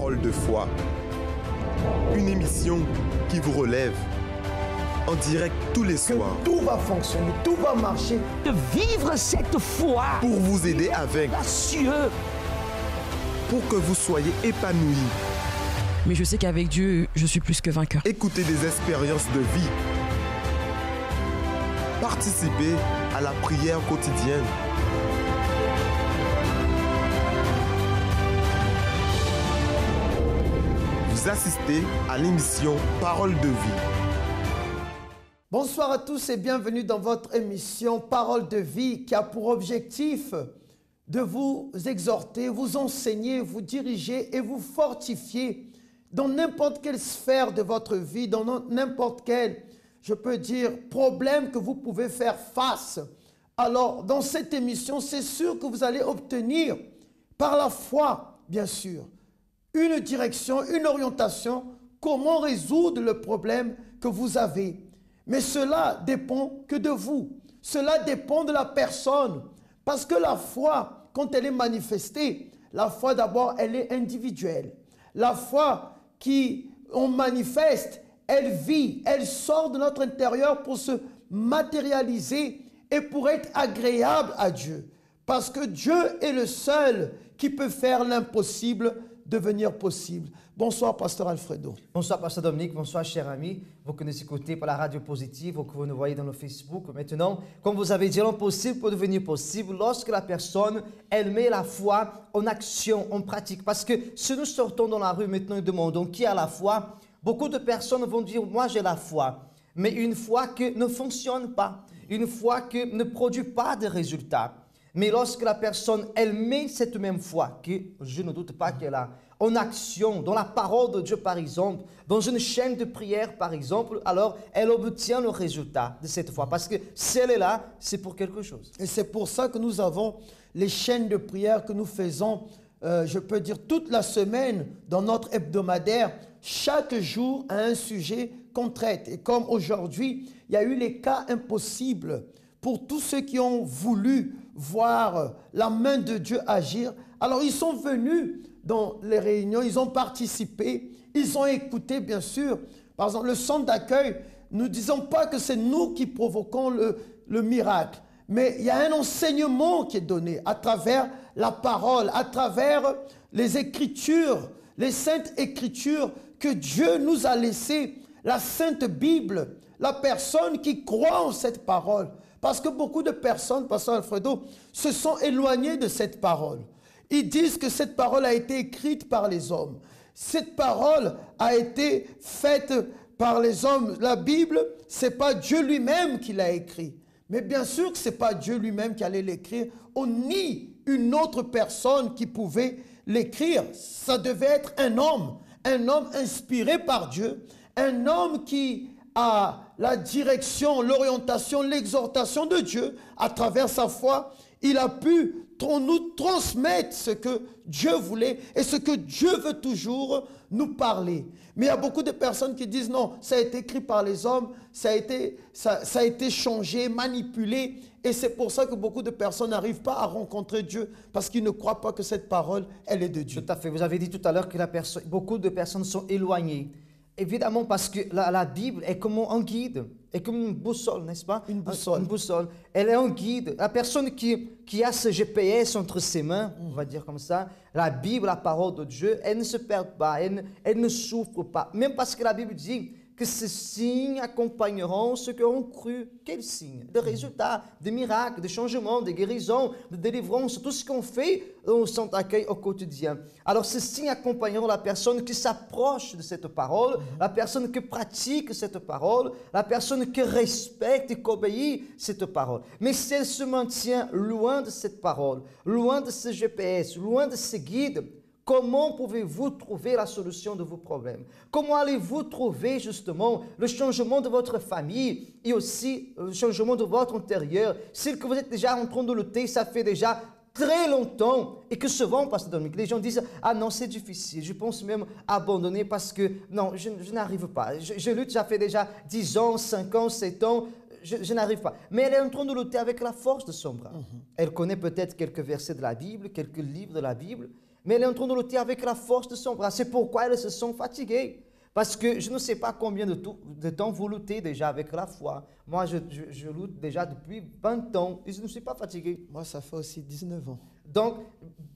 Parole de foi. Une émission qui vous relève en direct tous les soirs. Tout va fonctionner, tout va marcher. De vivre cette foi. Pour vous aider à vaincre. Audacieux. Pour que vous soyez épanouis. Mais je sais qu'avec Dieu, je suis plus que vainqueur. Écoutez des expériences de vie. Participez à la prière quotidienne. Vous assistez à l'émission Parole de vie. Bonsoir à tous et bienvenue dans votre émission Parole de vie qui a pour objectif de vous exhorter, vous enseigner, vous diriger et vous fortifier dans n'importe quelle sphère de votre vie, dans n'importe quel, je peux dire, problème que vous pouvez faire face. Alors, dans cette émission, c'est sûr que vous allez obtenir, par la foi, bien sûr, une direction, une orientation, comment résoudre le problème que vous avez. Mais cela dépend que de vous. Cela dépend de la personne. Parce que la foi, quand elle est manifestée, la foi d'abord, elle est individuelle. La foi qu'on manifeste, elle vit, elle sort de notre intérieur pour se matérialiser et pour être agréable à Dieu. Parce que Dieu est le seul qui peut faire l'impossible devenir possible. Bonsoir, Pasteur Alfredo. Bonsoir, Pasteur Dominique. Bonsoir, chers amis. Vous que nous écoutez par la radio positive ou que vous nous voyez dans le Facebook. Maintenant, comme vous avez dit, l'impossible peut devenir possible lorsque la personne, elle met la foi en action, en pratique. Parce que si nous sortons dans la rue maintenant et demandons qui a la foi, beaucoup de personnes vont dire, moi j'ai la foi. Mais une foi qui ne fonctionne pas, une foi qui ne produit pas de résultats. Mais lorsque la personne, elle met cette même foi, que je ne doute pas qu'elle a, en action, dans la parole de Dieu par exemple, dans une chaîne de prière par exemple, alors elle obtient le résultat de cette foi. Parce que si elle est là, c'est pour quelque chose. Et c'est pour ça que nous avons les chaînes de prière que nous faisons, je peux dire toute la semaine dans notre hebdomadaire. Chaque jour a un sujet qu'on traite. Et comme aujourd'hui, il y a eu les cas impossibles pour tous ceux qui ont voulu voir la main de Dieu agir. Alors ils sont venus dans les réunions, ils ont participé, ils ont écouté bien sûr. Par exemple, le centre d'accueil, nous ne disons pas que c'est nous qui provoquons le miracle, mais il y a un enseignement qui est donné à travers la parole, à travers les Écritures, les saintes Écritures que Dieu nous a laissées, la Sainte Bible, la personne qui croit en cette parole. Parce que beaucoup de personnes, Pasteur Alfredo, se sont éloignées de cette parole. Ils disent que cette parole a été écrite par les hommes. Cette parole a été faite par les hommes. La Bible, ce n'est pas Dieu lui-même qui l'a écrit. Mais bien sûr que ce n'est pas Dieu lui-même qui allait l'écrire. On nie une autre personne qui pouvait l'écrire. Ça devait être un homme inspiré par Dieu, un homme qui a la direction, l'orientation, l'exhortation de Dieu à travers sa foi. Il a pu nous transmettre ce que Dieu voulait et ce que Dieu veut toujours nous parler. Mais il y a beaucoup de personnes qui disent non, ça a été écrit par les hommes, ça a été changé, manipulé. Et c'est pour ça que beaucoup de personnes n'arrivent pas à rencontrer Dieu parce qu'ils ne croient pas que cette parole, elle est de Dieu. Tout à fait. Vous avez dit tout à l'heure que beaucoup de personnes sont éloignées. Évidemment, parce que la Bible est comme un guide, est comme une boussole, n'est-ce pas? Une boussole. Une boussole. Elle est un guide. La personne qui a ce GPS entre ses mains, on va dire comme ça, la Bible, la parole de Dieu, elle ne se perd pas, elle ne souffre pas. Même parce que la Bible dit que ces signes accompagneront ceux qui auront cru. Quels signes? Des résultats, des miracles, des changements, des guérisons, des délivrances, tout ce qu'on fait au centre d'accueil au quotidien. Alors ces signes accompagneront la personne qui s'approche de cette parole, la personne qui pratique cette parole, la personne qui respecte et qui obéit cette parole. Mais si elle se maintient loin de cette parole, loin de ce GPS, loin de ce guide, comment pouvez-vous trouver la solution de vos problèmes? Comment allez-vous trouver justement le changement de votre famille et aussi le changement de votre intérieur? C'est que vous êtes déjà en train de lutter, ça fait déjà très longtemps et que souvent, Pasteur Dominique, les gens disent « Ah non, c'est difficile, je pense même abandonner parce que non, je n'arrive pas. Je lutte, ça fait déjà 10 ans, 5 ans, 7 ans. Je n'arrive pas. Mais elle est en train de lutter avec la force de son bras. Elle connaît peut-être quelques versets de la Bible, quelques livres de la Bible. mais elle est en train de lutter avec la force de son bras. C'est pourquoi elles se sont fatiguées. Parce que je ne sais pas combien de temps vous luttez déjà avec la foi. Moi, je lutte déjà depuis 20 ans et je ne suis pas fatigué. Moi, ça fait aussi 19 ans. Donc,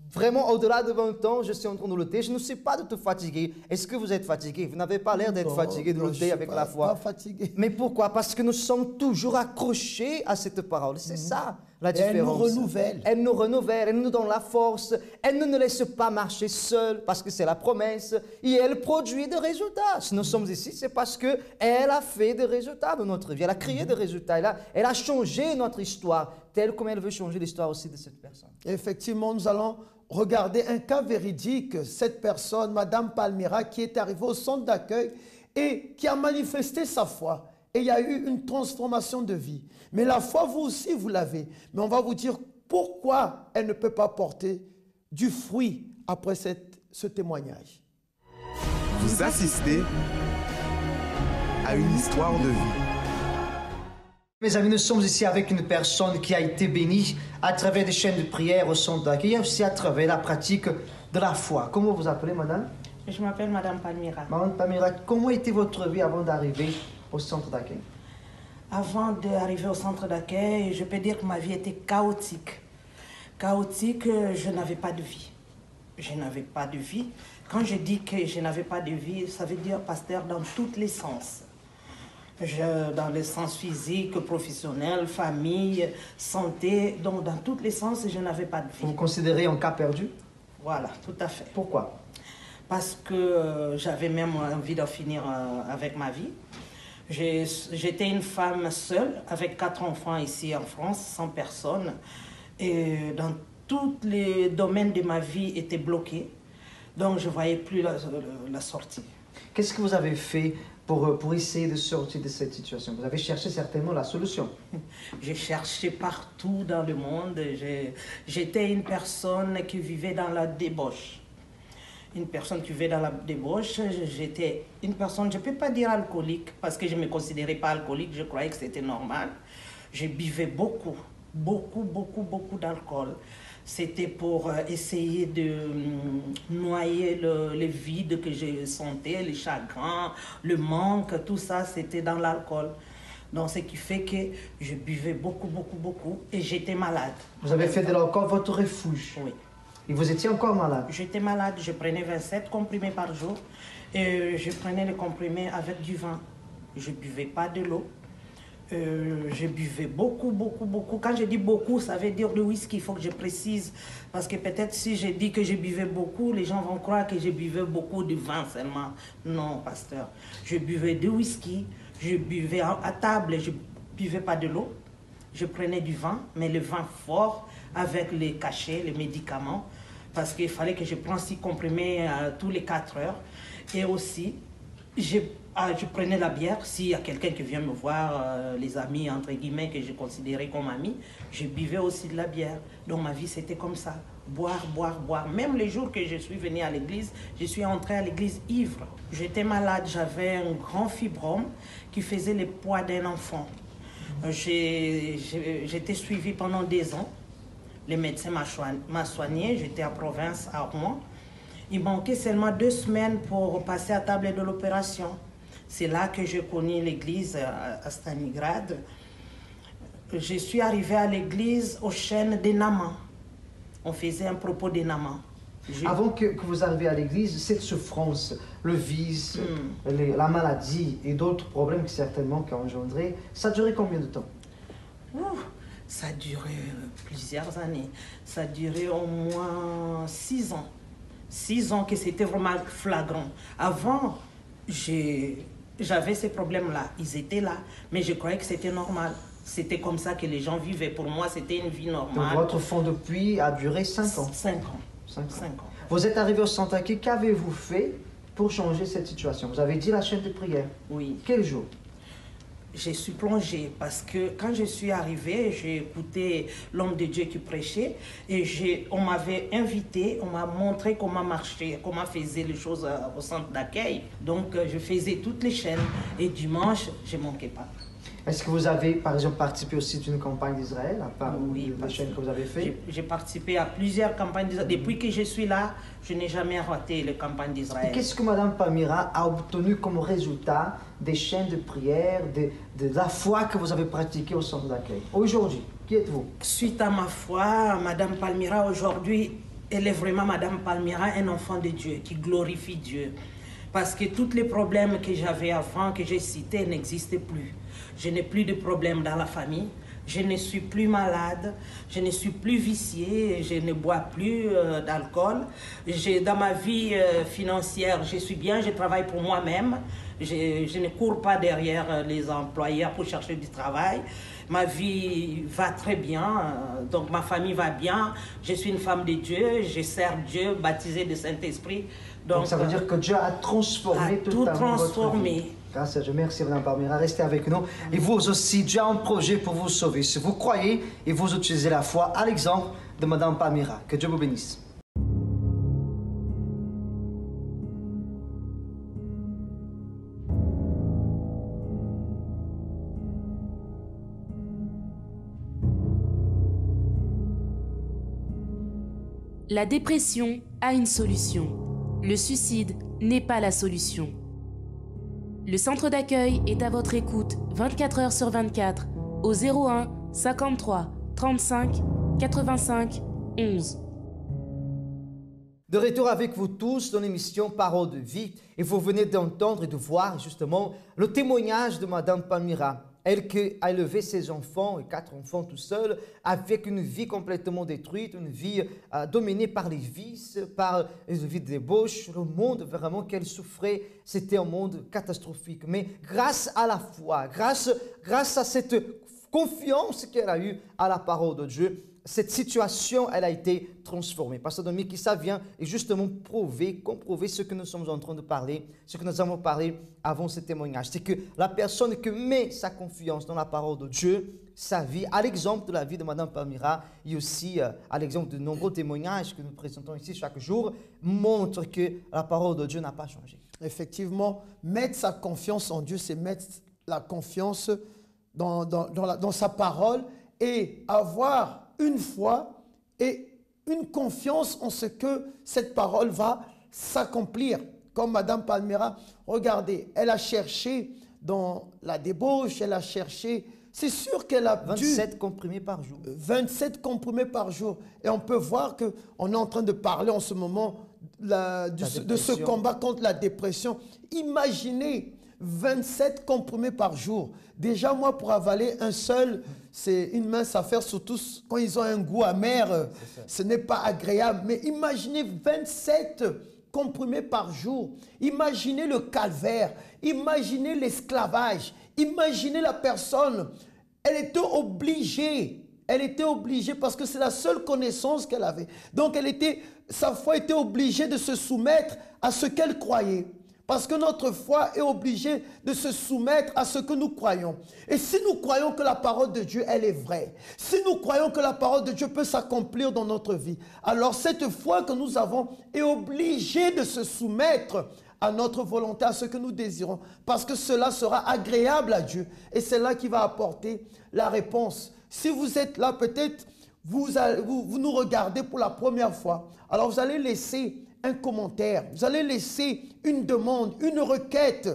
vraiment, au-delà de 20 ans, je suis en train de lutter. Je ne suis pas du tout fatigué. Est-ce que vous êtes fatigué? Vous n'avez pas l'air d'être fatigué de lutter avec la foi. Pas fatigué. Mais pourquoi? Parce que nous sommes toujours accrochés à cette parole. C'est ça la différence. Elle nous renouvelle. Elle nous renouvelle, elle nous donne la force. Elle ne nous laisse pas marcher seuls parce que c'est la promesse. Et elle produit des résultats. Si nous sommes ici, c'est parce qu'elle a fait des résultats dans notre vie. Elle a créé des résultats. Elle a changé notre histoire, telle comme elle veut changer l'histoire aussi de cette personne. Effectivement, nous allons regarder un cas véridique. Cette personne, Madame Palmira, qui est arrivée au centre d'accueil et qui a manifesté sa foi. Et il y a eu une transformation de vie. Mais la foi, vous aussi, vous l'avez. Mais on va vous dire pourquoi elle ne peut pas porter du fruit après ce témoignage. Vous assistez à une histoire de vie. Mes amis, nous sommes ici avec une personne qui a été bénie à travers des chaînes de prière au centre d'accueil et aussi à travers la pratique de la foi. Comment vous appelez, madame? Je m'appelle Madame Palmira. Madame Palmira, comment était votre vie avant d'arriver au centre d'accueil? Avant d'arriver au centre d'accueil, je peux dire que ma vie était chaotique. Chaotique, je n'avais pas de vie. Je n'avais pas de vie. Quand je dis que je n'avais pas de vie, ça veut dire, pasteur, dans tous les sens. Dans le sens physique, professionnel, famille, santé, donc dans tous les sens, je n'avais pas de vie. Vous vous considérez un cas perdu? Voilà, tout à fait. Pourquoi? Parce que j'avais même envie d'en finir avec ma vie. J'étais une femme seule, avec 4 enfants ici en France, sans personne. Et dans tous les domaines de ma vie étaient bloqués. Donc je ne voyais plus la sortie. Qu'est-ce que vous avez fait pour essayer de sortir de cette situation? Vous avez cherché certainement la solution. J'ai cherché partout dans le monde. J'étais une personne qui vivait dans la débauche. Une personne qui vivait dans la débauche. J'étais une personne, je ne peux pas dire alcoolique, parce que je ne me considérais pas alcoolique, je croyais que c'était normal. Je buvais beaucoup d'alcool. C'était pour essayer de noyer le vide que je sentais, le chagrin, le manque, tout ça, c'était dans l'alcool. Donc, ce qui fait que je buvais beaucoup et j'étais malade. Vous avez fait de l'alcool votre refuge? Oui. Et vous étiez encore malade? J'étais malade, je prenais 27 comprimés par jour et je prenais les comprimés avec du vin. Je ne buvais pas de l'eau. Je buvais beaucoup. Quand je dis beaucoup, ça veut dire le whisky, il faut que je précise. Parce que peut-être si je dis que je buvais beaucoup, les gens vont croire que je buvais beaucoup de vin seulement. Non, pasteur. Je buvais du whisky, je buvais à table, je ne buvais pas de l'eau. Je prenais du vin, mais le vin fort avec les cachets, les médicaments. Parce qu'il fallait que je prenne 6 comprimés tous les 4 heures. Et aussi, je prenais la bière. S'il y a quelqu'un qui vient me voir, les amis, entre guillemets, que je considérais comme amis, je buvais aussi de la bière. Donc ma vie, c'était comme ça. Boire. Même les jours que je suis venue à l'église, je suis entrée à l'église ivre. J'étais malade, j'avais un grand fibrome qui faisait le poids d'un enfant. J'étais suivie pendant 2 ans. Le médecin m'a soigné, j'étais à province, à Rouen. Il manquait seulement 2 semaines pour passer à table de l'opération. C'est là que j'ai connu l'église à Stalingrad. Je suis arrivée à l'église aux chaînes des Naman. On faisait un propos des Naman. Avant que vous arriviez à l'église, cette souffrance, le vice, la maladie et d'autres problèmes que certainement qui ont engendré, ça a duré combien de temps? Ça a duré plusieurs années. Ça a duré au moins 6 ans. 6 ans que c'était vraiment flagrant. Avant, j'avais ces problèmes-là. Ils étaient là, mais je croyais que c'était normal. C'était comme ça que les gens vivaient. Pour moi, c'était une vie normale. Donc, votre fond de puits a duré 5 ans? 5 ans. 5 ans. Vous êtes arrivé au centre d'accueil. Qu'avez-vous fait pour changer cette situation? Vous avez dit la chaîne de prière. Oui. Quel jour? Je suis plongée parce que quand je suis arrivée, j'ai écouté l'homme de Dieu qui prêchait et on m'avait invité, on m'a montré comment marcher, comment faisait les choses au centre d'accueil. Donc je faisais toutes les chaînes et dimanche, je ne manquais pas. Est-ce que vous avez, par exemple, participé aussi d'une campagne d'Israël, à part Oui, les chaînes que vous avez fait? J'ai participé à plusieurs campagnes d'Israël. Depuis que je suis là, je n'ai jamais raté les campagnes d'Israël. Qu'est-ce que Mme Palmyra a obtenu comme résultat des chaînes de prière, de la foi que vous avez pratiquée au centre d'accueil? Aujourd'hui, qui êtes-vous? Suite à ma foi, Mme Palmyra, aujourd'hui, elle est vraiment Mme Palmyra, un enfant de Dieu, qui glorifie Dieu. Parce que tous les problèmes que j'avais avant, que j'ai cités, n'existent plus. Je n'ai plus de problèmes dans la famille. Je ne suis plus malade, je ne suis plus vicié, je ne bois plus d'alcool. Dans ma vie financière, je suis bien, je travaille pour moi-même. Je ne cours pas derrière les employeurs pour chercher du travail. Ma vie va très bien, donc ma famille va bien. Je suis une femme de Dieu, je sers Dieu, baptisée de Saint-Esprit. Donc ça veut dire que Dieu a transformé tout transformé. Votre vie. Grâce à Dieu, merci Mme Palmyra, restez avec nous. Et vous aussi, Dieu a un projet pour vous sauver. Si vous croyez et vous utilisez la foi, à l'exemple de Mme Palmyra. Que Dieu vous bénisse. La dépression a une solution. Le suicide n'est pas la solution. Le centre d'accueil est à votre écoute 24 heures sur 24 au 01 53 35 85 11. De retour avec vous tous dans l'émission Parole de vie. Et vous venez d'entendre et de voir justement le témoignage de Mme Palmyra. Elle qui a élevé ses enfants, et 4 enfants tout seul, avec une vie complètement détruite, une vie dominée par les vices, par une vie de débauche. Le monde vraiment qu'elle souffrait, c'était un monde catastrophique. Mais grâce à la foi, grâce à cette confiance qu'elle a eue à la parole de Dieu, cette situation, elle a été transformée. Pasteur Dominique, ça vient justement comprouver ce que nous sommes en train de parler, ce que nous avons parlé avant ce témoignage. C'est que la personne qui met sa confiance dans la parole de Dieu, sa vie, à l'exemple de la vie de Mme Palmyra, et aussi à l'exemple de nombreux témoignages que nous présentons ici chaque jour, montre que la parole de Dieu n'a pas changé. Effectivement, mettre sa confiance en Dieu, c'est mettre la confiance dans sa parole et avoir une foi et une confiance en ce que cette parole va s'accomplir. Comme Mme Palmyra, regardez, elle a cherché dans la débauche, elle a cherché, c'est sûr qu'elle a 27 comprimés par jour. 27 comprimés par jour. Et on peut voir qu'on est en train de parler en ce moment de ce combat contre la dépression. Imaginez 27 comprimés par jour. Déjà, moi, pour avaler un seul, c'est une mince affaire, surtout quand ils ont un goût amer. Ce n'est pas agréable. Mais imaginez 27 comprimés par jour. Imaginez le calvaire. Imaginez l'esclavage. Imaginez la personne. Elle était obligée. Elle était obligée parce que c'est la seule connaissance qu'elle avait. Donc, sa foi était obligée de se soumettre à ce qu'elle croyait. Parce que notre foi est obligée de se soumettre à ce que nous croyons. Et si nous croyons que la parole de Dieu, elle est vraie, si nous croyons que la parole de Dieu peut s'accomplir dans notre vie, alors cette foi que nous avons est obligée de se soumettre à notre volonté, à ce que nous désirons. Parce que cela sera agréable à Dieu. Et c'est là qui va apporter la réponse. Si vous êtes là, peut-être, vous nous regardez pour la première fois. Alors vous allez laisser un commentaire, vous allez laisser une demande, une requête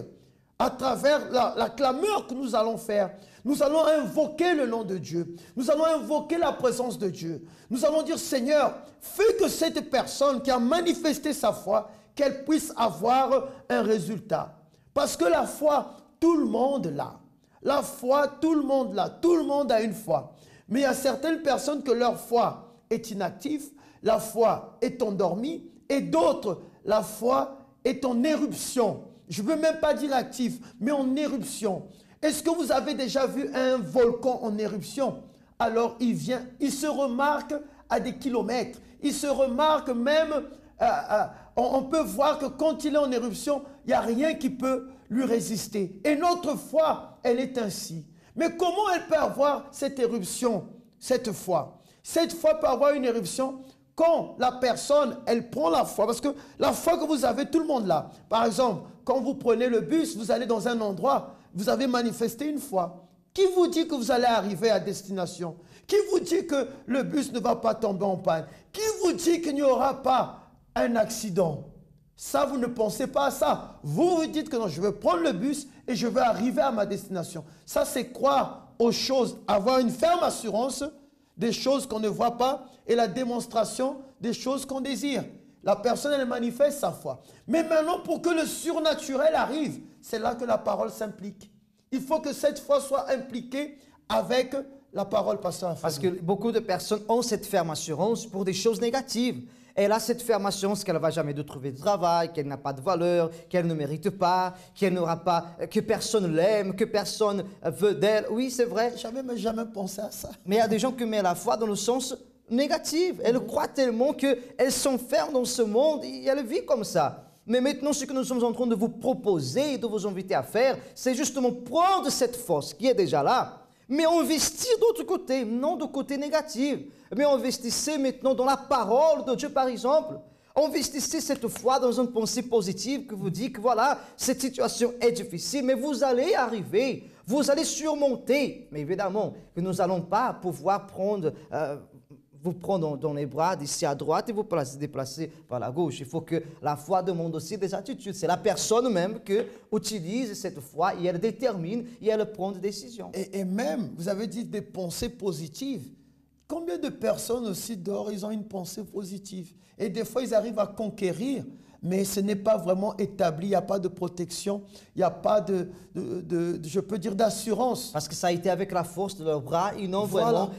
à travers la clameur que nous allons faire. Nous allons invoquer le nom de Dieu. Nous allons invoquer la présence de Dieu. Nous allons dire, Seigneur, fais que cette personne qui a manifesté sa foi, qu'elle puisse avoir un résultat. Parce que la foi, tout le monde l'a. La foi, tout le monde l'a. Tout le monde a une foi. Mais il y a certaines personnes que leur foi est inactive, la foi est endormie, et d'autres, la foi est en éruption. Je ne veux même pas dire actif, mais en éruption. Est-ce que vous avez déjà vu un volcan en éruption? Alors il se remarque à des kilomètres. Il se remarque même, on peut voir que quand il est en éruption, il n'y a rien qui peut lui résister. Et notre foi, elle est ainsi. Mais comment elle peut avoir cette éruption, cette foi? Cette foi peut avoir une éruption quand la personne, elle prend la foi, parce que la foi que vous avez, tout le monde l'a. Par exemple, quand vous prenez le bus, vous allez dans un endroit, vous avez manifesté une foi. Qui vous dit que vous allez arriver à destination? Qui vous dit que le bus ne va pas tomber en panne? Qui vous dit qu'il n'y aura pas un accident? Ça, vous ne pensez pas à ça. Vous vous dites que non, je vais prendre le bus et je vais arriver à ma destination. Ça, c'est croire aux choses, avoir une ferme assurance des choses qu'on ne voit pas et la démonstration des choses qu'on désire. La personne, elle manifeste sa foi. Mais maintenant, pour que le surnaturel arrive, c'est là que la parole s'implique. Il faut que cette foi soit impliquée avec la parole, pasteur Afani. Parce que beaucoup de personnes ont cette ferme assurance pour des choses négatives. Elle a cette ferme assurance qu'elle ne va jamais trouver de travail, qu'elle n'a pas de valeur, qu'elle ne mérite pas, qu'elle n'aura pas, que personne l'aime, que personne veut d'elle. Oui, c'est vrai. J'avais jamais pensé à ça. Mais il y a des gens qui mettent la foi dans le sens négatif. Elles croient tellement qu'elles sont fermes dans ce monde et elles vivent comme ça. Mais maintenant, ce que nous sommes en train de vous proposer et de vous inviter à faire, c'est justement prendre cette force qui est déjà là, mais investir d'autre côté, non du côté négatif. Mais investissez maintenant dans la parole de Dieu, par exemple. Investissez cette foi dans une pensée positive qui vous dit que voilà, cette situation est difficile, mais vous allez arriver, vous allez surmonter. Mais évidemment que nous n'allons pas pouvoir vous prendre dans les bras d'ici à droite et vous déplacer par la gauche. Il faut que la foi demande aussi des attitudes. C'est la personne même qui utilise cette foi et elle détermine et elle prend des décisions. Et même, vous avez dit des pensées positives. Combien de personnes aussi dehors, ils ont une pensée positive? Et des fois, ils arrivent à conquérir, mais ce n'est pas vraiment établi. Il n'y a pas de protection, il n'y a pas je peux dire, d'assurance. Parce que ça a été avec la force de leurs bras, ils n'ont vraiment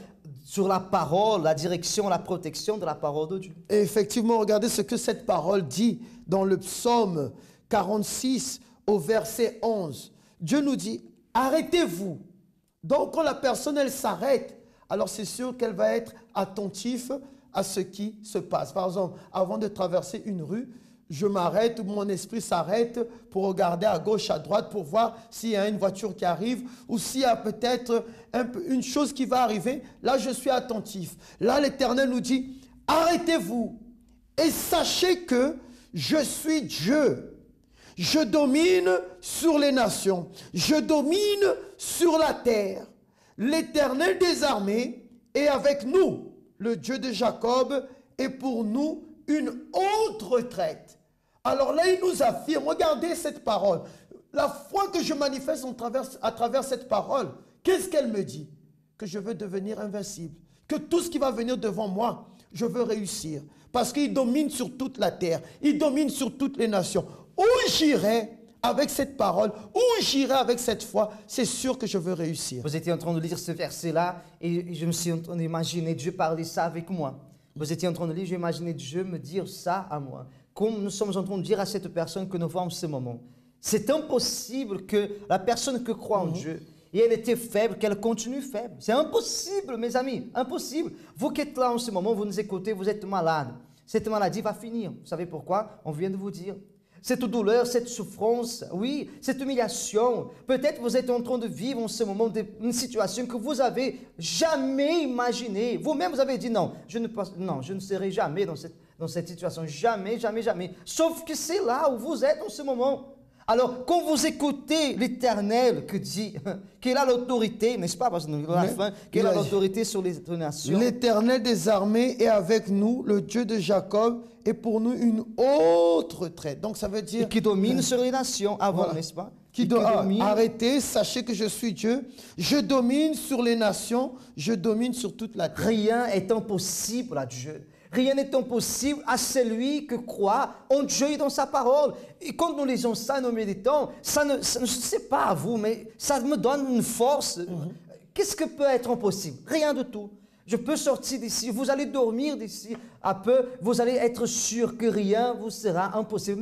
sur la parole, la direction, la protection de la parole de Dieu. Et effectivement, regardez ce que cette parole dit dans le psaume 46 au verset 11. Dieu nous dit, arrêtez-vous. Donc quand la personne, elle s'arrête, alors c'est sûr qu'elle va être attentive à ce qui se passe. Par exemple, avant de traverser une rue, je m'arrête, mon esprit s'arrête pour regarder à gauche, à droite, pour voir s'il y a une voiture qui arrive ou s'il y a peut-être une chose qui va arriver. Là, je suis attentif. Là, l'Éternel nous dit, arrêtez-vous et sachez que je suis Dieu. Je domine sur les nations. Je domine sur la terre. L'Éternel des armées est avec nous. Le Dieu de Jacob est pour nous une haute retraite. Alors là, il nous affirme, regardez cette parole. La foi que je manifeste à travers cette parole, qu'est-ce qu'elle me dit? Que je veux devenir invincible. Que tout ce qui va venir devant moi, je veux réussir. Parce qu'il domine sur toute la terre. Il domine sur toutes les nations. Où j'irai avec cette parole, où j'irai avec cette foi, c'est sûr que je veux réussir. Vous étiez en train de lire ce verset-là et je me suis en train d'imaginer Dieu parler ça avec moi. Vous étiez en train de lire, j'ai imaginé Dieu me dire ça à moi. Comme nous sommes en train de dire à cette personne que nous voyons en ce moment. C'est impossible que la personne qui croit en Dieu, et elle était faible, qu'elle continue faible. C'est impossible, mes amis, impossible. Vous qui êtes là en ce moment, vous nous écoutez, vous êtes malade. Cette maladie va finir. Vous savez pourquoi? On vient de vous dire. Cette douleur, cette souffrance, oui, cette humiliation. Peut-être vous êtes en train de vivre en ce moment une situation que vous avez jamais imaginée. Vous-même, vous avez dit non, je ne serai jamais dans cette situation. Jamais, jamais, jamais. Sauf que c'est là où vous êtes en ce moment. Alors, quand vous écoutez l'Éternel qu'il a l'autorité, n'est-ce pas, parce que nous, à la fin, qu'il a l'autorité sur les nations. L'Éternel des armées est avec nous, le Dieu de Jacob est pour nous une haute retraite. Donc ça veut dire... Et qui domine sur les nations avant, voilà. N'est-ce pas? Qui domine. Arrêtez, sachez que je suis Dieu. Je domine sur les nations, je domine sur toute la terre. Rien n'est impossible à Dieu. Rien n'est impossible à celui qui croit en Dieu et dans sa parole. Et quand nous lisons ça, nous méditons, ça ne sais pas à vous, mais ça me donne une force. Qu'est-ce que peut être impossible? Rien de tout. Je peux sortir d'ici, vous allez dormir d'ici un peu, vous allez être sûr que rien vous sera impossible.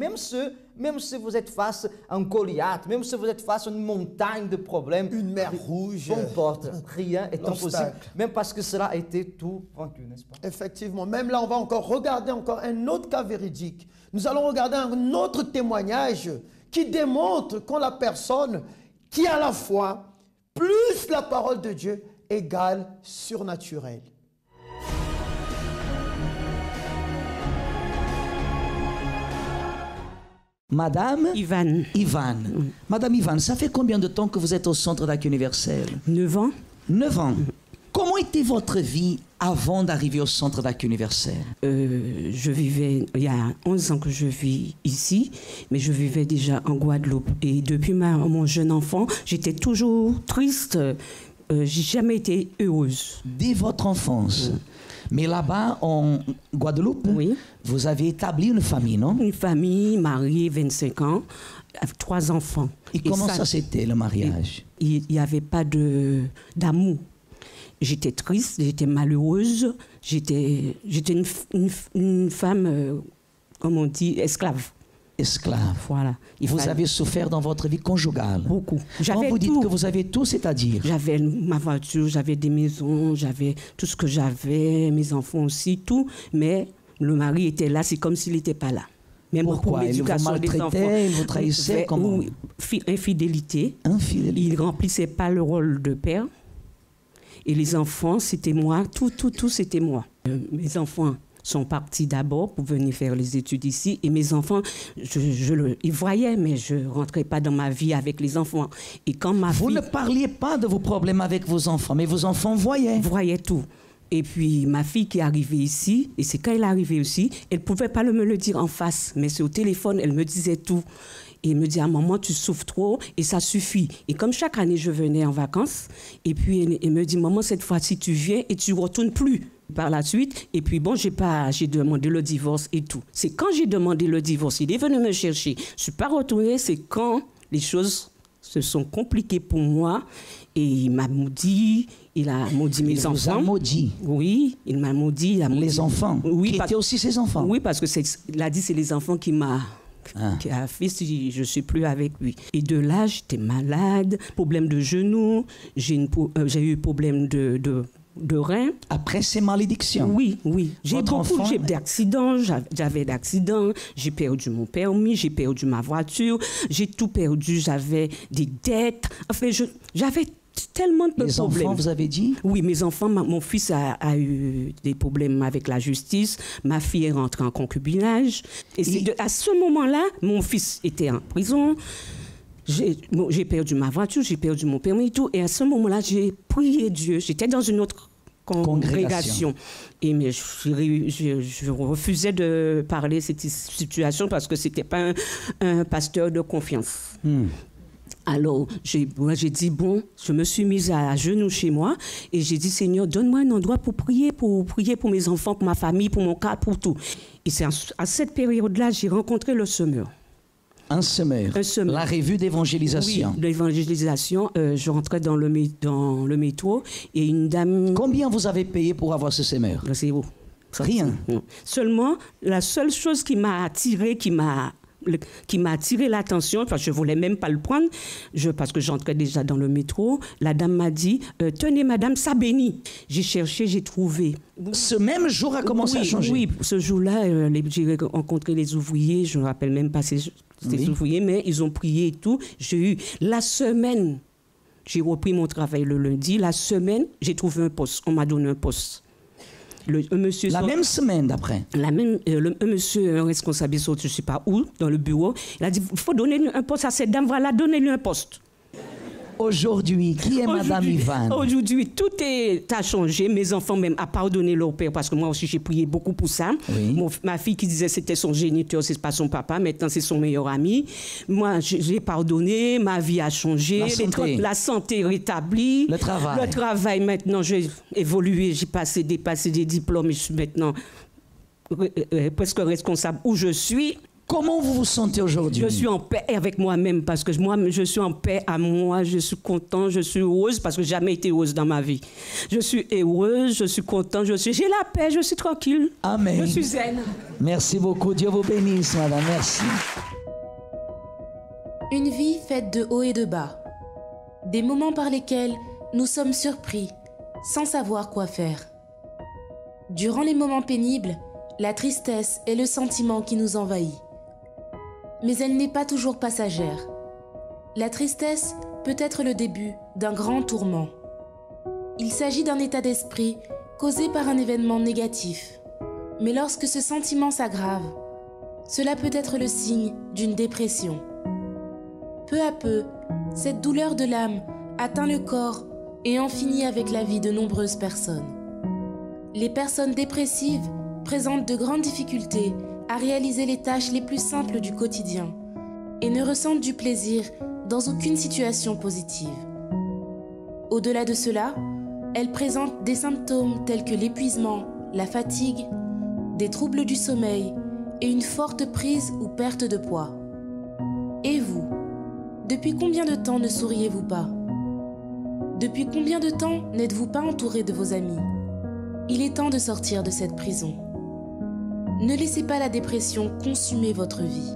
Même si vous êtes face à un Goliath, même si vous êtes face à une montagne de problèmes. Une mer rouge. Peu importe, rien n'est impossible. Même parce que cela a été tout vaincu, n'est-ce pas? Effectivement. Même là, on va regarder un autre cas véridique. Nous allons regarder un autre témoignage qui démontre quand la personne qui a la foi, plus la parole de Dieu, égale surnaturel. Madame Ivan. Ivan. Madame Ivan, ça fait combien de temps que vous êtes au Centre d'accueil universel? 9 ans. 9 ans. Comment était votre vie avant d'arriver au Centre d'accueil universel? Je vivais, il y a 11 ans que je vis ici, mais je vivais déjà en Guadeloupe. Et depuis mon jeune enfant, j'étais toujours triste. J'ai jamais été heureuse. Dès votre enfance. Mais là-bas, en Guadeloupe, Oui. vous avez établi une famille, non? Une famille mariée, 25 ans, avec 3 enfants. Et comment ça c'était, le mariage? Il n'y avait pas d'amour. J'étais triste, j'étais malheureuse, j'étais une femme, comme on dit, esclave. Esclave. Voilà. Vous avez souffert dans votre vie conjugale? Beaucoup. Quand vous dites que vous avez tout, c'est-à-dire? J'avais ma voiture, j'avais des maisons, j'avais tout ce que j'avais, mes enfants aussi, tout. Mais le mari était là, c'est comme s'il n'était pas là. Même Pourquoi? pour l'éducation des enfants. Il vous trahissait? Comment? Infidélité. Infidélité. Il ne remplissait pas le rôle de père. Et les enfants, c'était moi. Tout, c'était moi. Mes enfants sont partis d'abord pour venir faire les études ici. Et mes enfants, ils voyaient, mais je ne rentrais pas dans ma vie avec les enfants. Et quand Vous ne parliez pas de vos problèmes avec vos enfants, mais vos enfants voyaient. Voyaient tout. Et puis ma fille qui est arrivée ici, et c'est quand elle est arrivée aussi, elle ne pouvait pas me le dire en face, mais c'est au téléphone, elle me disait tout. Et elle me dit, à maman, tu souffres trop et ça suffit. Et comme chaque année, je venais en vacances, et puis elle me dit, maman, cette fois-ci, tu viens et tu ne retournes plus. Par la suite, et puis bon, j'ai demandé le divorce et tout. C'est quand j'ai demandé le divorce, il est venu me chercher. Je ne suis pas retournée, c'est quand les choses se sont compliquées pour moi. Et il m'a maudit, il a maudit mes enfants. Il vous a maudit? Oui, il m'a maudit. Il a maudit les enfants? Oui, qui étaient aussi ses enfants? Oui, parce que il a dit c'est les enfants qui a fait si je ne suis plus avec lui. Et de là, j'étais malade, problème de genoux, j'ai eu problème de reins. Après ces malédictions? Oui. J'ai d'accidents, j'avais d'accidents, j'ai perdu mon permis, j'ai perdu ma voiture, j'ai tout perdu, j'avais des dettes. Enfin, j'avais tellement de problèmes. Les enfants, vous avez dit? Oui, mes enfants, mon fils a eu des problèmes avec la justice, ma fille est rentrée en concubinage. Et à ce moment-là, mon fils était en prison. J'ai perdu ma voiture, j'ai perdu mon permis et tout. Et à ce moment-là, j'ai prié Dieu. J'étais dans une autre congrégation. Et mais je refusais de parler de cette situation parce que ce n'était pas un pasteur de confiance. Alors, j'ai dit, bon, je me suis mise à genoux chez moi et j'ai dit, Seigneur, donne-moi un endroit pour prier pour mes enfants, pour ma famille, pour mon cas, pour tout. Et c'est à cette période-là, j'ai rencontré le semeur. Un semeur. La revue d'évangélisation. Oui, l'évangélisation. Je rentrais dans le métro et une dame... Combien vous avez payé pour avoir ce semeur? Zéro. Rien. Seulement, la seule chose qui m'a attiré, qui m'a attiré l'attention, parce que je ne voulais même pas le prendre, parce que j'entrais déjà dans le métro, la dame m'a dit, tenez madame, ça bénit. J'ai cherché, j'ai trouvé. Ce même jour a commencé à changer? Oui, ce jour-là, j'ai rencontré les ouvriers, je ne me rappelle même pas ces ouvriers, mais ils ont prié et tout. J'ai eu la semaine, j'ai repris mon travail le lundi, la semaine, j'ai trouvé un poste, on m'a donné un poste. Même semaine d'après? Un monsieur, un responsable, je ne sais pas où, dans le bureau, il a dit, il faut donner un poste à cette dame, voilà, donnez-lui un poste. Aujourd'hui, qui est Madame Ivan? Aujourd'hui, tout a changé. Mes enfants même a pardonné leur père parce que moi aussi j'ai prié beaucoup pour ça. Oui. Ma fille qui disait c'était son géniteur, c'est pas son papa, maintenant c'est son meilleur ami. Moi j'ai pardonné, ma vie a changé, la santé rétablie. Le travail maintenant j'ai évolué, j'ai dépassé des diplômes et je suis maintenant presque responsable où je suis. Comment vous vous sentez aujourd'hui? Je suis en paix avec moi-même parce que moi, je suis en paix à moi, je suis content, je suis heureuse parce que j'ai jamais été heureuse dans ma vie. Je suis heureuse, je suis content, j'ai la paix, je suis tranquille. Amen. Je suis zen. Merci beaucoup. Dieu vous bénisse, madame. Merci. Une vie faite de hauts et de bas. Des moments par lesquels nous sommes surpris, sans savoir quoi faire. Durant les moments pénibles, la tristesse est le sentiment qui nous envahit. Mais elle n'est pas toujours passagère. La tristesse peut être le début d'un grand tourment. Il s'agit d'un état d'esprit causé par un événement négatif. Mais lorsque ce sentiment s'aggrave, Cela peut être le signe d'une dépression. Peu à peu, cette douleur de l'âme atteint le corps et en finit avec la vie de nombreuses personnes. Les personnes dépressives présentent de grandes difficultés à réaliser les tâches les plus simples du quotidien et ne ressentent du plaisir dans aucune situation positive. Au-delà de cela, elles présentent des symptômes tels que l'épuisement, la fatigue, des troubles du sommeil et une forte prise ou perte de poids. Et vous, depuis combien de temps ne souriez-vous pas? Depuis combien de temps n'êtes-vous pas entouré de vos amis? Il est temps de sortir de cette prison. Ne laissez pas la dépression consumer votre vie.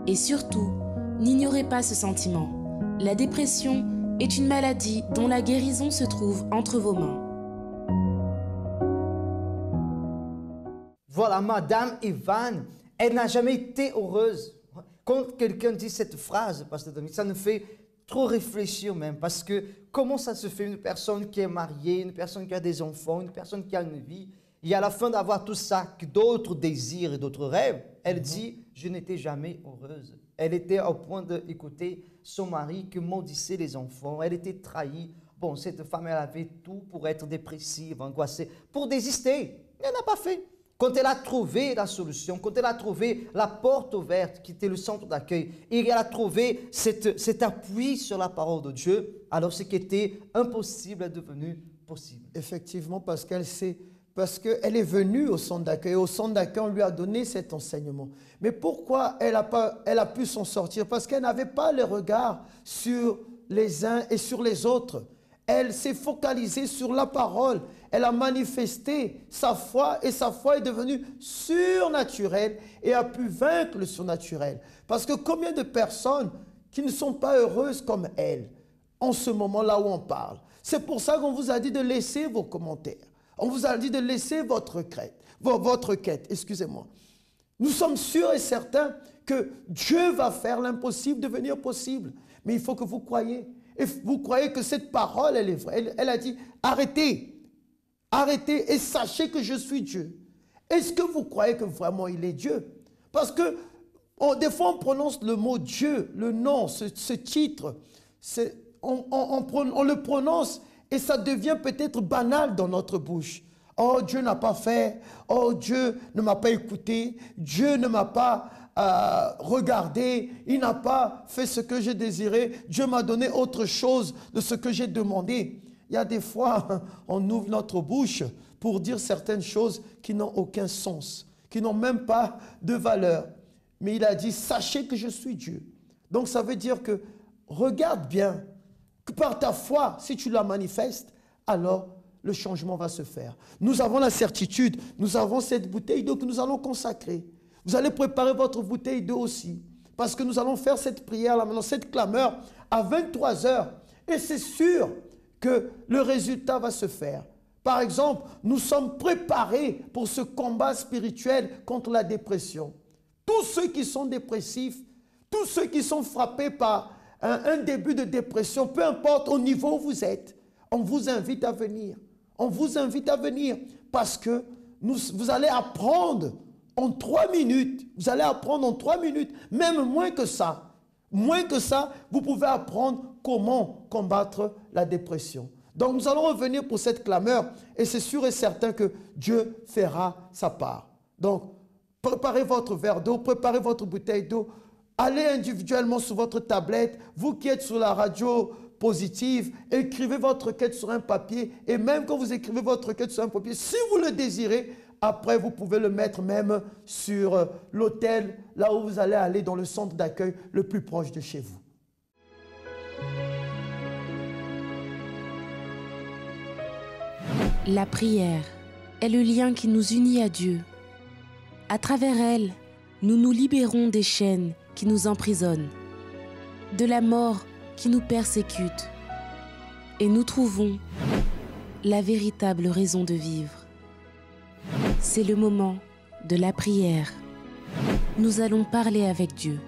Et surtout, n'ignorez pas ce sentiment. La dépression est une maladie dont la guérison se trouve entre vos mains. Voilà, Madame Yvonne, elle n'a jamais été heureuse. Quand quelqu'un dit cette phrase, Pasteur Dominique, ça nous fait trop réfléchir même, parce que comment ça se fait une personne qui est mariée, une personne qui a des enfants, une personne qui a une vie, et à la fin d'avoir tout ça, d'autres désirs et d'autres rêves, elle dit « je n'étais jamais heureuse ». Elle était au point d'écouter son mari qui maudissait les enfants, elle était trahie. Bon, cette femme, elle avait tout pour être dépressive, angoissée, pour désister. Elle n'a pas fait. Quand elle a trouvé la solution, quand elle a trouvé la porte ouverte qui était le centre d'accueil, et elle a trouvé cet appui sur la parole de Dieu, alors ce qui était impossible est devenu possible. Effectivement, parce qu'elle est venue au centre d'accueil. Au centre d'accueil, on lui a donné cet enseignement. Mais pourquoi elle a pu s'en sortir? Parce qu'elle n'avait pas le regard sur les uns et sur les autres. Elle s'est focalisée sur la parole. Elle a manifesté sa foi et sa foi est devenue surnaturelle et a pu vaincre le surnaturel. Parce que combien de personnes qui ne sont pas heureuses comme elle en ce moment-là où on parle? C'est pour ça qu'on vous a dit de laisser vos commentaires. On vous a dit de laisser votre quête, excusez-moi. Nous sommes sûrs et certains que Dieu va faire l'impossible devenir possible. Mais il faut que vous croyiez. Et vous croyez que cette parole, elle est vraie. Elle a dit, arrêtez, arrêtez et sachez que je suis Dieu. Est-ce que vous croyez que vraiment il est Dieu? Parce que des fois, on prononce le mot Dieu, le nom, ce titre. On le prononce et ça devient peut-être banal dans notre bouche. Oh, Dieu n'a pas fait. Oh, Dieu ne m'a pas écouté. Dieu ne m'a pas regardé. Il n'a pas fait ce que j'ai désiré. Dieu m'a donné autre chose de ce que j'ai demandé. Il y a des fois, on ouvre notre bouche pour dire certaines choses qui n'ont aucun sens, qui n'ont même pas de valeur. Mais il a dit, sachez que je suis Dieu. Donc ça veut dire que, regarde bien, que par ta foi, si tu la manifestes, alors le changement va se faire. Nous avons la certitude, nous avons cette bouteille d'eau que nous allons consacrer. Vous allez préparer votre bouteille d'eau aussi, parce que nous allons faire cette prière là maintenant, cette clameur à 23 h. Et c'est sûr que le résultat va se faire. Par exemple, nous sommes préparés pour ce combat spirituel contre la dépression. Tous ceux qui sont dépressifs, tous ceux qui sont frappés par un début de dépression, peu importe au niveau où vous êtes, on vous invite à venir. On vous invite à venir parce que vous allez apprendre en 3 minutes. Vous allez apprendre en 3 minutes, même moins que ça. Moins que ça, vous pouvez apprendre comment combattre la dépression. Donc nous allons revenir pour cette clameur et c'est sûr et certain que Dieu fera sa part. Donc préparez votre verre d'eau, préparez votre bouteille d'eau. Allez individuellement sur votre tablette, vous qui êtes sur la radio positive, écrivez votre quête sur un papier et même quand vous écrivez votre quête sur un papier, si vous le désirez, après vous pouvez le mettre même sur l'hôtel, là où vous allez aller dans le centre d'accueil le plus proche de chez vous. La prière est le lien qui nous unit à Dieu. À travers elle, nous nous libérons des chaînes qui nous emprisonnent, de la mort qui nous persécute, et nous trouvons la véritable raison de vivre. C'est le moment de la prière. Nous allons parler avec Dieu.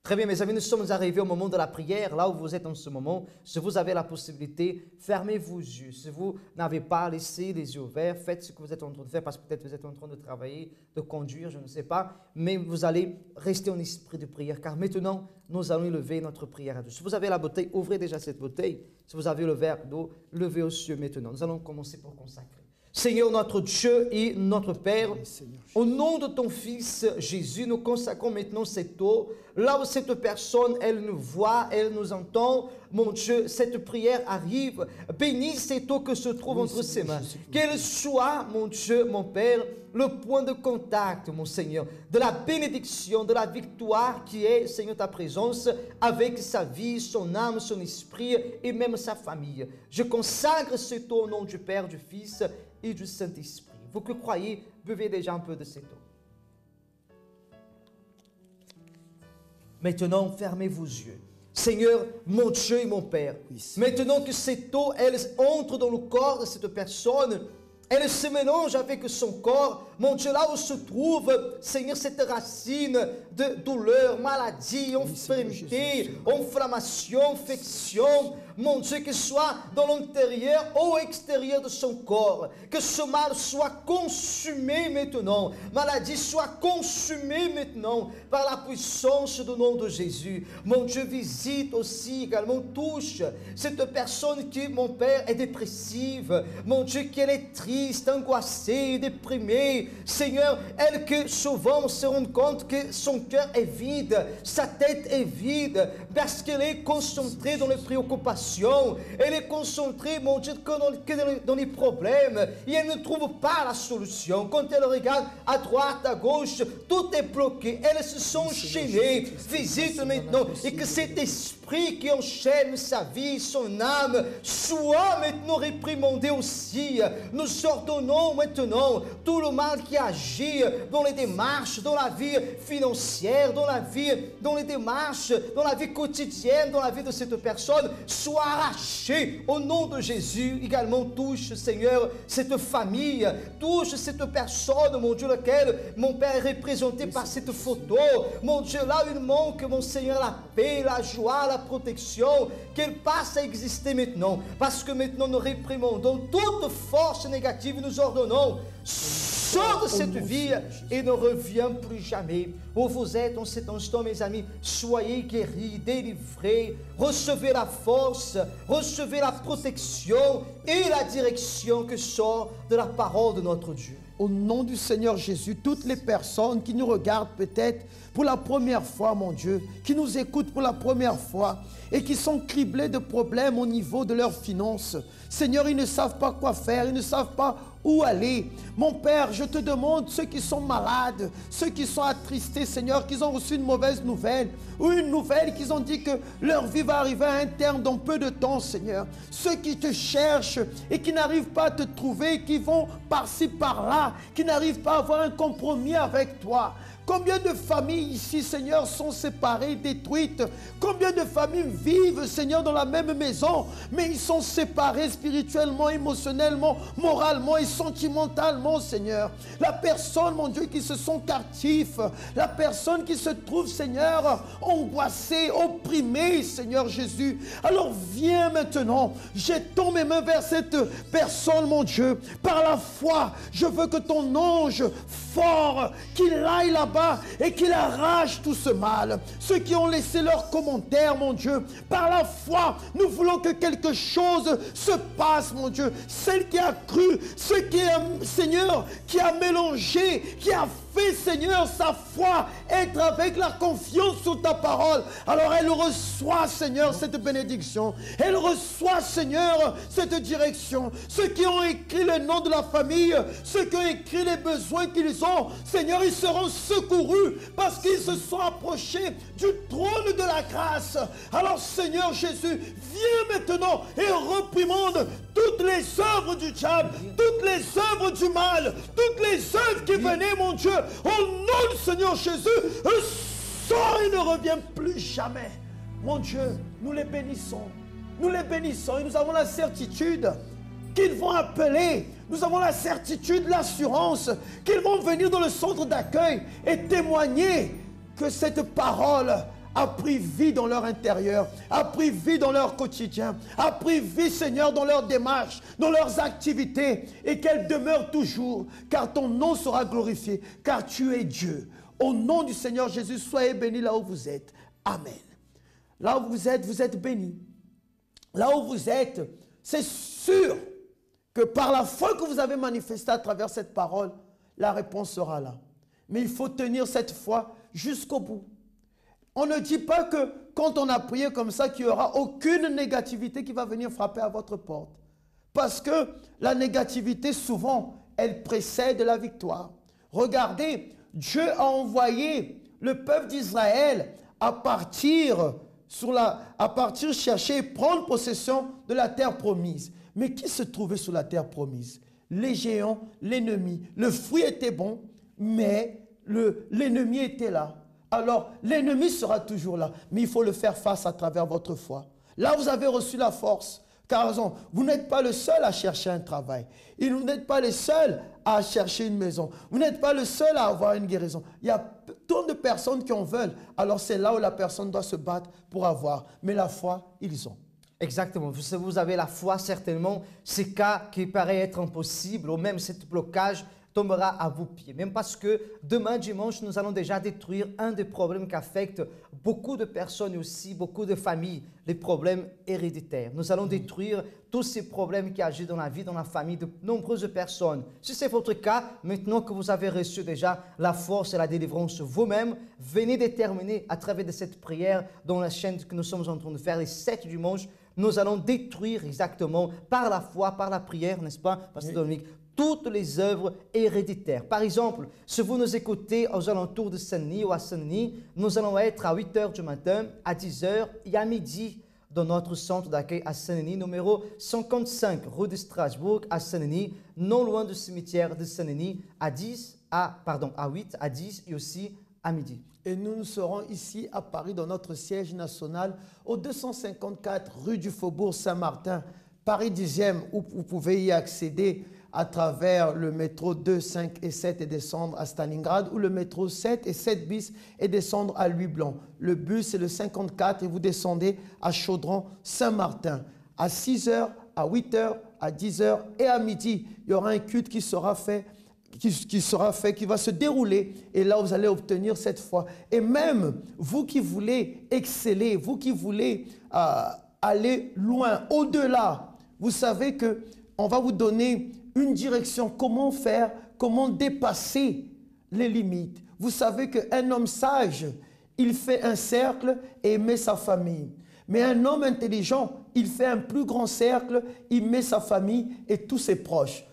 Très bien, mes amis, nous sommes arrivés au moment de la prière. Là où vous êtes en ce moment, si vous avez la possibilité, fermez vos yeux. Si vous n'avez pas laissé les yeux ouverts, faites ce que vous êtes en train de faire, parce que peut-être vous êtes en train de travailler, de conduire, je ne sais pas. Mais vous allez rester en esprit de prière, car maintenant, nous allons élever notre prière à Dieu. Si vous avez la bouteille, ouvrez déjà cette bouteille. Si vous avez le verre d'eau, levez aux cieux maintenant. Nous allons commencer pour consacrer. Seigneur notre Dieu et notre Père, au nom de ton Fils Jésus, nous consacrons maintenant cette eau. Là où cette personne, elle nous voit, elle nous entend, mon Dieu, cette prière arrive. Bénis cette eau que se trouve entre ses mains. Qu'elle soit, mon Dieu, mon Père, le point de contact, mon Seigneur, de la bénédiction, de la victoire qui est, Seigneur, ta présence avec sa vie, son âme, son esprit et même sa famille. Je consacre cette eau au nom du Père, du Fils et du Saint-Esprit. Vous que croyez, buvez déjà un peu de cette eau. Maintenant, fermez vos yeux. Seigneur, mon Dieu et mon Père, maintenant que cette eau, elle entre dans le corps de cette personne, elle se mélange avec son corps. Mon Dieu, là où se trouve, Seigneur, cette racine de douleur, maladie, infirmité, inflammation, infection, mon Dieu, que ce soit dans l'intérieur ou extérieur de son corps, que ce mal soit consumé maintenant, maladie soit consumée maintenant par la puissance du nom de Jésus. Mon Dieu, visite aussi également, touche cette personne qui, mon Père, est dépressive, mon Dieu, qu'elle est triste, angoissée, déprimée. Seigneur, elle que souvent se rend compte que son cœur est vide, sa tête est vide, parce qu'elle est concentrée dans les préoccupations, elle est concentrée, mon Dieu, que dans les problèmes, et elle ne trouve pas la solution. Quand elle regarde à droite, à gauche, tout est bloqué, elle se sent enchaînée. Visite maintenant, et que cet esprit qui enchaîne sa vie, son âme, soit maintenant réprimandé aussi. Nous ordonnons maintenant tout le mal qui agit dans les démarches, dans la vie financière, dans les démarches, dans la vie quotidienne, dans la vie de cette personne, soit arraché au nom de Jésus. Également touche, Seigneur, cette famille, touche cette personne, mon Dieu, laquelle mon Père est représenté par cette photo. Mon Dieu, là il manque, mon Seigneur, la paix, la joie, la protection, qu'elle passe à exister maintenant, parce que maintenant nous réprimandons toute force négative, nous ordonnons, sors de cette vie et ne reviens plus jamais. Où vous êtes en cet instant, mes amis, soyez guéris, délivrés, recevez la force, recevez la protection et la direction que sort de la parole de notre Dieu. Au nom du Seigneur Jésus, toutes les personnes qui nous regardent peut-être pour la première fois, mon Dieu, qui nous écoutent pour la première fois et qui sont criblées de problèmes au niveau de leurs finances. Seigneur, ils ne savent pas quoi faire, ils ne savent pas où aller. Mon Père, je te demande, ceux qui sont malades, ceux qui sont attristés, Seigneur, qu'ils ont reçu une mauvaise nouvelle ou une nouvelle qu'ils ont dit que leur vie va arriver à un terme dans peu de temps, Seigneur. Ceux qui te cherchent et qui n'arrivent pas à te trouver, qui vont par-ci, par-là, qui n'arrivent pas à avoir un compromis avec toi. Combien de familles ici, Seigneur, sont séparées, détruites? Combien de familles vivent, Seigneur, dans la même maison, mais ils sont séparés spirituellement, émotionnellement, moralement et sentimentalement, Seigneur. La personne, mon Dieu, qui se sont captifs, la personne qui se trouve, Seigneur, angoissée, opprimée, Seigneur Jésus. Alors viens maintenant, jetons mes mains vers cette personne, mon Dieu. Par la foi, je veux que ton ange fort, qu'il aille là-bas et qu'il arrache tout ce mal. Ceux qui ont laissé leurs commentaires, mon Dieu, par la foi, nous voulons que quelque chose se passe, mon Dieu. Celle qui a cru, ce qui est, Seigneur, qui a mélangé, qui a fait, Seigneur, sa foi être avec la confiance sur ta parole. Alors elle reçoit, Seigneur, cette bénédiction. Elle reçoit, Seigneur, cette direction. Ceux qui ont écrit le nom de la famille, ceux qui ont écrit les besoins qu'ils ont, Seigneur, ils seront secourus parce qu'ils se sont approchés du trône de la grâce. Alors, Seigneur Jésus, viens maintenant et reprimande toutes les œuvres du diable, toutes les œuvres du mal, toutes les œuvres qui venaient, mon Dieu, au nom du Seigneur Jésus, sort et ne revient plus jamais. Mon Dieu, nous les bénissons et nous avons la certitude qu'ils vont appeler, nous avons la certitude, l'assurance qu'ils vont venir dans le centre d'accueil et témoigner que cette parole a pris vie dans leur intérieur, a pris vie dans leur quotidien, a pris vie, Seigneur, dans leurs démarches, dans leurs activités, et qu'elle demeure toujours, car ton nom sera glorifié, car tu es Dieu. Au nom du Seigneur Jésus, soyez bénis là où vous êtes. Amen. Là où vous êtes bénis. Là où vous êtes, c'est sûr que par la foi que vous avez manifestée à travers cette parole, la réponse sera là. Mais il faut tenir cette foi jusqu'au bout. On ne dit pas que quand on a prié comme ça, qu'il n'y aura aucune négativité qui va venir frapper à votre porte. Parce que la négativité, souvent, elle précède la victoire. Regardez, Dieu a envoyé le peuple d'Israël à partir chercher et prendre possession de la terre promise. Mais qui se trouvait sur la terre promise? Les géants, l'ennemi. Le fruit était bon, mais l'ennemi était là. Alors, l'ennemi sera toujours là, mais il faut le faire face à travers votre foi. Là, vous avez reçu la force, car vous n'êtes pas le seul à chercher un travail. Et vous n'êtes pas les seuls à chercher une maison. Vous n'êtes pas le seul à avoir une guérison. Il y a tant de personnes qui en veulent. Alors, c'est là où la personne doit se battre pour avoir. Mais la foi, ils ont. Exactement. Vous avez la foi, certainement. Ces cas qui paraissent être impossibles, ou même ce blocage, tombera à vos pieds. Même parce que demain, dimanche, nous allons déjà détruire un des problèmes qui affectent beaucoup de personnes et aussi beaucoup de familles, les problèmes héréditaires. Nous allons détruire tous ces problèmes qui agissent dans la vie, dans la famille de nombreuses personnes. Si c'est votre cas, maintenant que vous avez reçu déjà la force et la délivrance vous-même, venez déterminer à travers de cette prière dans la chaîne que nous sommes en train de faire les 7 dimanches, nous allons détruire exactement par la foi, par la prière, n'est-ce pas, Pasteur Dominique, toutes les œuvres héréditaires. Par exemple, si vous nous écoutez aux alentours de Saint-Denis ou à Saint-Denis, nous allons être à 8 h du matin, à 10 h et à midi dans notre centre d'accueil à Saint-Denis, numéro 55, rue de Strasbourg, à Saint-Denis, non loin du cimetière de Saint-Denis, à 8, à 10 et aussi à midi. Et nous serons ici à Paris dans notre siège national au 254 rue du Faubourg Saint-Martin, Paris 10e, où vous pouvez y accéder à travers le métro 2, 5 et 7 et descendre à Stalingrad, ou le métro 7 et 7 bis et descendre à Louis-Blanc. Le bus c'est le 54 et vous descendez à Chaudron-Saint-Martin. À 6 h, à 8 h, à 10 h et à midi, il y aura un culte qui sera fait, qui va se dérouler, et là vous allez obtenir cette foi. Et même vous qui voulez exceller, vous qui voulez aller loin, au-delà, vous savez que on va vous donner une direction, comment faire, comment dépasser les limites. Vous savez qu'un homme sage, il fait un cercle et met sa famille. Mais un homme intelligent, il fait un plus grand cercle, il met sa famille et tous ses proches.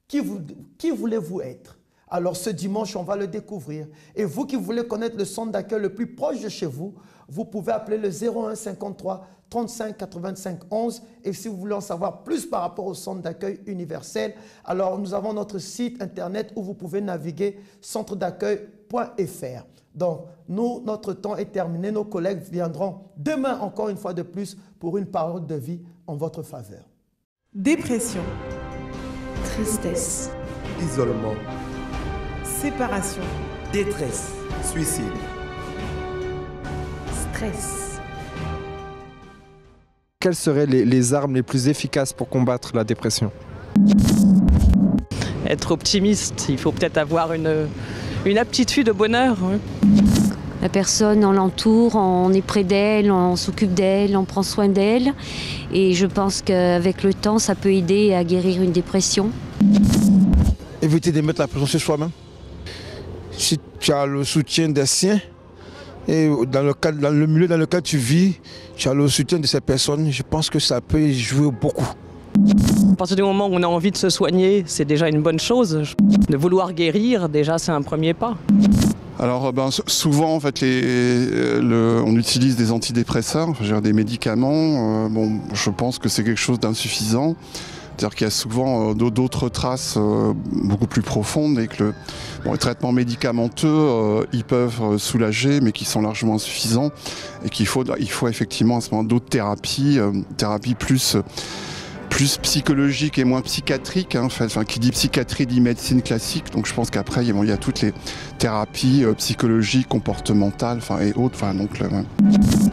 Qui voulez-vous être? Alors ce dimanche, on va le découvrir. Et vous qui voulez connaître le centre d'accueil le plus proche de chez vous, vous pouvez appeler le 01 53 35 85 11. Et si vous voulez en savoir plus par rapport au centre d'accueil universel, alors nous avons notre site internet où vous pouvez naviguer centredaccueil.fr. Donc, notre temps est terminé. Nos collègues viendront demain encore une fois de plus pour une parole de vie en votre faveur. Dépression, tristesse, isolement, séparation, détresse, suicide, stress. Quelles seraient les armes les plus efficaces pour combattre la dépression? Être optimiste, il faut peut-être avoir une aptitude au bonheur. Oui. La personne, on l'entoure, on est près d'elle, on s'occupe d'elle, on prend soin d'elle. Et je pense qu'avec le temps, ça peut aider à guérir une dépression. Éviter de mettre la pression sur soi-même. Si tu as le soutien des siens, et dans le milieu dans lequel tu vis, tu as le soutien de ces personnes, je pense que ça peut jouer beaucoup. À partir du moment où on a envie de se soigner, c'est déjà une bonne chose. De vouloir guérir, déjà, c'est un premier pas. Alors souvent en fait on utilise des antidépresseurs, des médicaments. Je pense que c'est quelque chose d'insuffisant. C'est-à-dire qu'il y a souvent d'autres traces beaucoup plus profondes et que les traitements médicamenteux, ils peuvent soulager mais qui sont largement insuffisants et qu'il faut effectivement à ce moment d'autres thérapies, plus plus psychologique et moins psychiatrique. Hein, enfin, qui dit psychiatrie dit médecine classique. Donc je pense qu'après, il y a toutes les thérapies psychologiques, comportementales, et autres. Donc, ouais.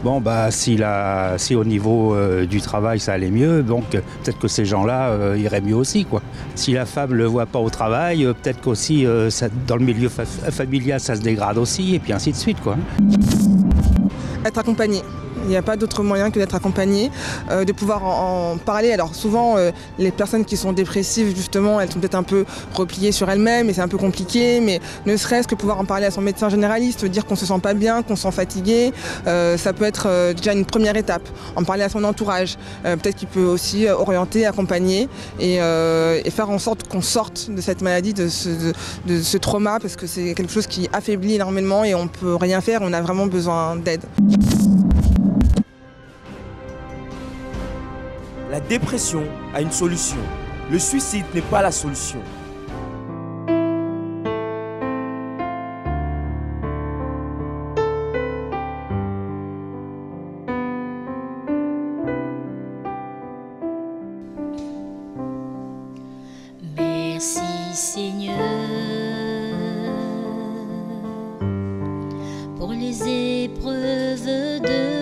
Bon, si au niveau du travail ça allait mieux, donc peut-être que ces gens-là iraient mieux aussi, quoi. Si la femme ne le voit pas au travail, peut-être qu'aussi dans le milieu familial ça se dégrade aussi, et puis ainsi de suite, quoi. Être accompagné. Il n'y a pas d'autre moyen que d'être accompagné, de pouvoir en parler. Alors souvent, les personnes qui sont dépressives, justement, elles sont peut-être un peu repliées sur elles-mêmes et c'est un peu compliqué, mais ne serait-ce que pouvoir en parler à son médecin généraliste, dire qu'on se sent pas bien, qu'on se sent fatigué, ça peut être déjà une première étape. En parler à son entourage, peut-être qu'il peut aussi orienter, accompagner et faire en sorte qu'on sorte de cette maladie, de ce trauma, parce que c'est quelque chose qui affaiblit énormément et on peut rien faire, on a vraiment besoin d'aide. La dépression a une solution. Le suicide n'est pas la solution. Merci Seigneur pour les épreuves de